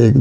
1,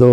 2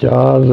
4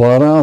12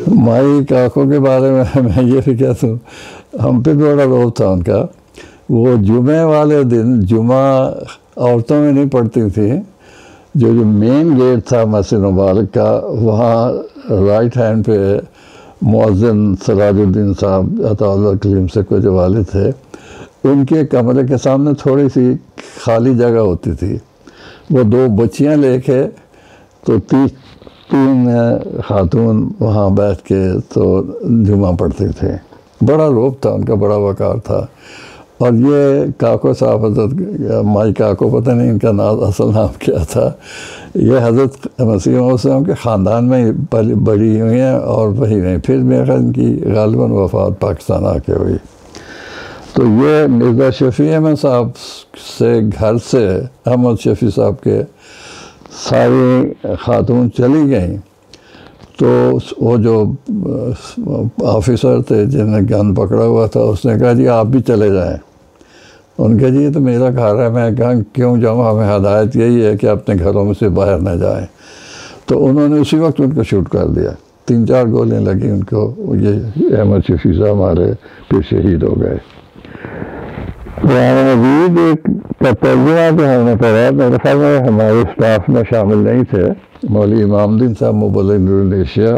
माई काकों के बारे में मैं ये भी कहता हूँ, हम पे भी बड़ा रोब था उनका। वो जुमे वाले दिन जुमा औरतों में नहीं पढ़ती थी, जो मेन गेट था मस्जिद मुबारक का, वहाँ राइट हैंड पे मुअज्जिन सराजुद्दीन साहब अताउल्लाह कलीम से कुछ वाले थे, उनके कमरे के सामने थोड़ी सी खाली जगह होती थी। वो 2 बच्चियाँ लेके तो 3 खातून वहाँ बैठ के तो जुमा पढ़ते थे। बड़ा रोब था उनका, बड़ा वक़ार था। और ये काको साहब हज़रत माई काको, पता नहीं इनका नाम असल नाम क्या था, ये हज़रत मसीह मौद के ख़ानदान में बड़ी हुई हैं और वही नहीं। फिर मेरे ख्याल इनकी ग़ालिबन वफ़ात पाकिस्तान आके हुई। तो ये मिर्ज़ा शफ़ी अहमद साहब से घर से अहमद शफ़ी साहब के सारी ख़ातून चली गईं, तो वो जो ऑफिसर थे जिन्हें गन पकड़ा हुआ था, उसने कहा जी आप भी चले जाएं। उनके जी तो मेरा घर है। मैं कहा क्यों जाऊँ, हमें हदायत यही है कि अपने घरों में से बाहर न जाएं। तो उन्होंने उसी वक्त उनको शूट कर दिया, 3-4 गोलियां लगी उनको। ये अहमद शफ़ी साहब हमारे फिर शहीद हो गए। का तर्जुमा जो हमने पढ़ा, मेरे ख्याल में हमारे स्टाफ में शामिल नहीं थे। मौलवी इमामुद्दीन साहब मुबल्लिग एशिया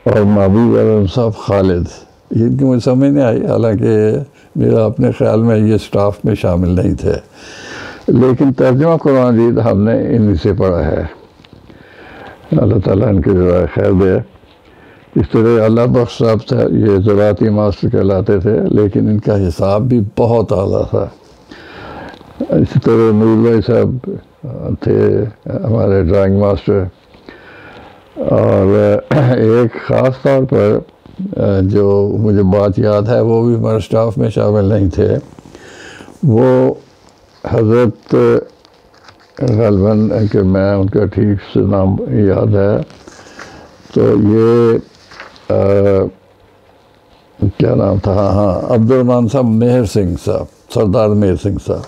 और महबूब आलम साहब खालिद, इनकी मुझे समझ नहीं आई, हालांकि मेरा अपने ख्याल में ये स्टाफ में शामिल नहीं थे। लेकिन तर्जुमा कुरान मजीद हमने इन्हीं से पढ़ा है। अल्लाह ताला इनके जज़ाए खैर दे। इस तरह अल्लाह बख्श साहब थे, ये ज़राती मास्टर कहलाते थे, लेकिन इनका हिसाब भी बहुत आला था। इसी तरह नूर भाई साहब थे हमारे ड्राइंग मास्टर। और एक ख़ास तौर पर जो मुझे बात याद है, वो भी हमारे स्टाफ में शामिल नहीं थे। वो हज़रत ग़ालिबन कि मैं उनका ठीक से नाम याद है, तो ये क्या नाम था, हाँ अब्दुलरहमान साहब मेहर सिंह साहब, सरदार मेहर सिंह साहब।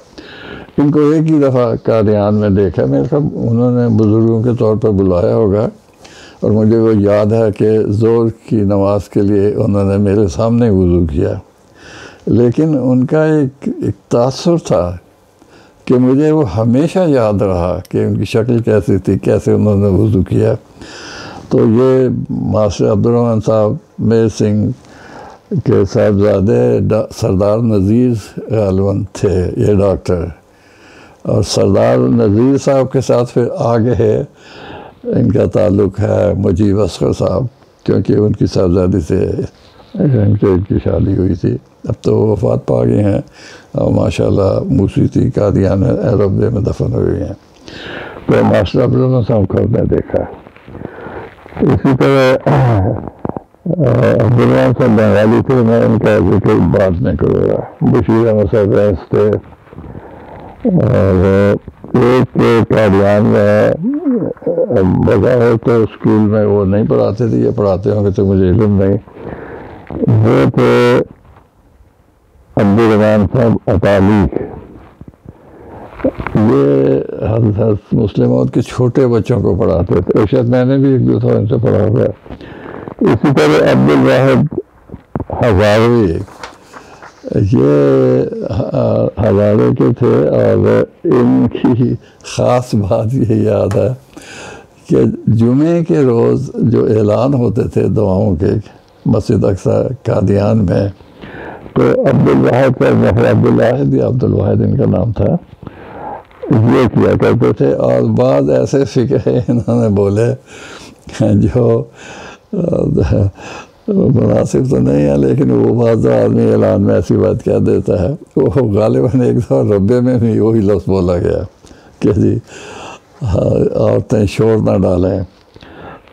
इनको एक ही दफ़ा कादियान में देखा, मेरे ख्याल उन्होंने बुज़ुर्गों के तौर पर बुलाया होगा। और मुझे वो याद है कि ज़ोर की नमाज के लिए उन्होंने मेरे सामने वज़ू किया। लेकिन उनका एक तासुर था कि मुझे वो हमेशा याद रहा कि उनकी शक्ल कैसी थी, कैसे उन्होंने वज़ू किया। तो ये मास्टर अब्दुलरहमान साहब मेहर सिंह के साहबजादे सरदार नज़ीर ग़ालिबन थे, ये डॉक्टर। और सरदार नज़ीर साहब के साथ फिर आगे है इनका ताल्लुक़ है मुजीब असगर साहब, क्योंकि उनकी साहबजादी से इनकी शादी हुई थी। अब तो वो वफ़ात पा गए हैं और माशाल्लाह मूसीती कादियान अरब में दफन हुए हैं। तो मास्टर अब्दुलरहमान साहब को मैं देखा। इसी तरह अब्दुलरहमान साहब बंगाली थे, मैं उनका जिक्र बाद में करूँगा। बशीर अहमद साहब थे। और एक कादियान में बज़ाहिर तो स्कूल में वो नहीं पढ़ाते थे, ये पढ़ाते होंगे तो मुझे इल्म नहीं। वो थे अब्दुलरहमान साहब अतालीक। ये हज़रत मुस्लिम मौद के छोटे बच्चों को पढ़ाते थे, शायद मैंने भी 1-2 दफ़ा इनसे पढ़ा हुआ। इसी तरह अब्दुल वाहिद हज़ारे, ये हज़ारे के थे। और इनकी ख़ास बात ये याद है कि जुमे के रोज़ जो ऐलान होते थे दुआओं के मस्जिद अक्सा कादियान में, तो अब्दुल वाहिद का अब्दुल वाहिद इनका नाम था, ये किया करते थे। और बाद ऐसे फ़िक्र इन्होंने बोले जो मुनासिब तो नहीं है, लेकिन वो बात आदमी ऐलान में ऐसी बात कह देता है। वो ग़ालिबन एक दफ़ा रब्बे में भी वही लफ्ज़ बोला गया कि जी औरतें शोर ना डालें।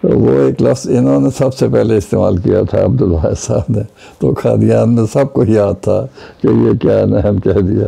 तो वो एक लफ्ज़ इन्होंने सबसे पहले इस्तेमाल किया था अब्दुल वाहिद साहब ने। तो कादियान में सबको याद था कि ये क्या अहम कह दिया।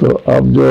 तो अब जो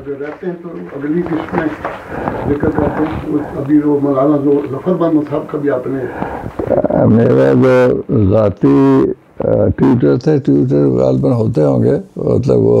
अगर रहते हैं तो अगली किस्त में दिक्कत करते हैं। अभी वो मौलाना जो ज़फ़रबंद साहब का भी आपने, मेरे जो ज़ाती ट्यूटर थे, ट्यूटर ग़ालिबन होते होंगे, मतलब वो